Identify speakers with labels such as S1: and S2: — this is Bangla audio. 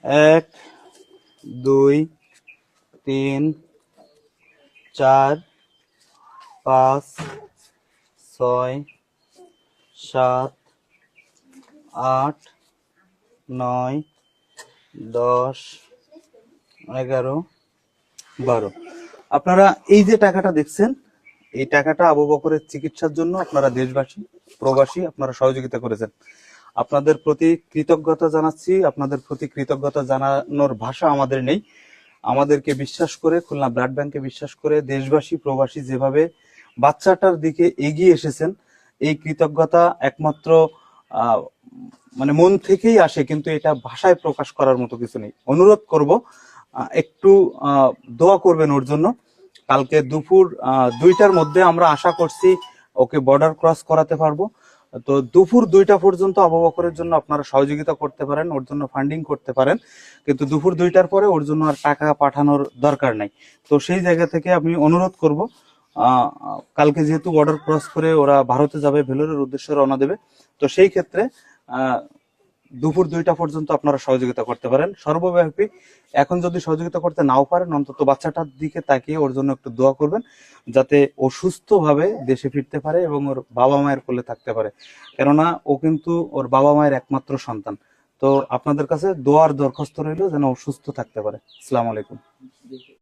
S1: 1 2 3 4 5 6 7 8 9 10 11 12। আপনারা এই যে টাকাটা দেখছেন, এই টাকাটা আবু বকরের চিকিৎসার জন্য আপনারা দেশবাসী প্রবাসী আপনারা সহযোগিতা করেছেন। আপনাদের প্রতি কৃতজ্ঞতা জানাচ্ছি। আপনাদের প্রতি কৃতজ্ঞতা জানানোর ভাষা আমাদের নেই। আমাদেরকে বিশ্বাস করে, খুলনা ব্লাড ব্যাংকে বিশ্বাস করে দেশবাসী প্রবাসী যেভাবে বাচ্চাটার দিকে এগিয়ে এসেছেন, এই কৃতজ্ঞতা একমাত্র মানে মন থেকেই আসে, কিন্তু এটা ভাষায় প্রকাশ করার মতো কিছু নেই। অনুরোধ করব একটু দোয়া করবেন ওর জন্য। কালকে দুপুর 2টার মধ্যে আমরা আশা করছি ওকে বর্ডার ক্রস করাতে পারবো। তো দুপুর 2টা পর্যন্ত আবু বকরের জন্য আপনারা সহযোগিতা করতে পারেন, ওর জন্য ফান্ডিং করতে পারেন, কিন্তু দুপুর 2টার পরে ওর জন্য আর টাকা পাঠানোর দরকার নাই। তো সেই জায়গা থেকে আমি অনুরোধ করব, কালকে যেহেতু বর্ডার ক্রস করে ওরা ভারতে যাবে, ভেলোরের উদ্দেশ্যে রওনা দেবে, তো সেই ক্ষেত্রে দুপুর 2টা পর্যন্ত আপনারা সহযোগিতা করতে পারেন সর্বব্যাপী। এখন যদি সহযোগিতা করতে নাও পারেন, অন্তত বাচ্চাটার দিকে তাকিয়ে ওর জন্য একটু দোয়া করবেন, যাতে ও সুস্থভাবে দেশে ফিরতে পারে এবং ওর বাবা মায়ের কোলে থাকতে পারে। কেননা ও কিন্তু ওর বাবা মায়ের একমাত্র সন্তান। তো আপনাদের কাছে দোয়ার দরখাস্ত রইল যেন ও সুস্থ থাকতে পারে। আসসালামু আলাইকুম।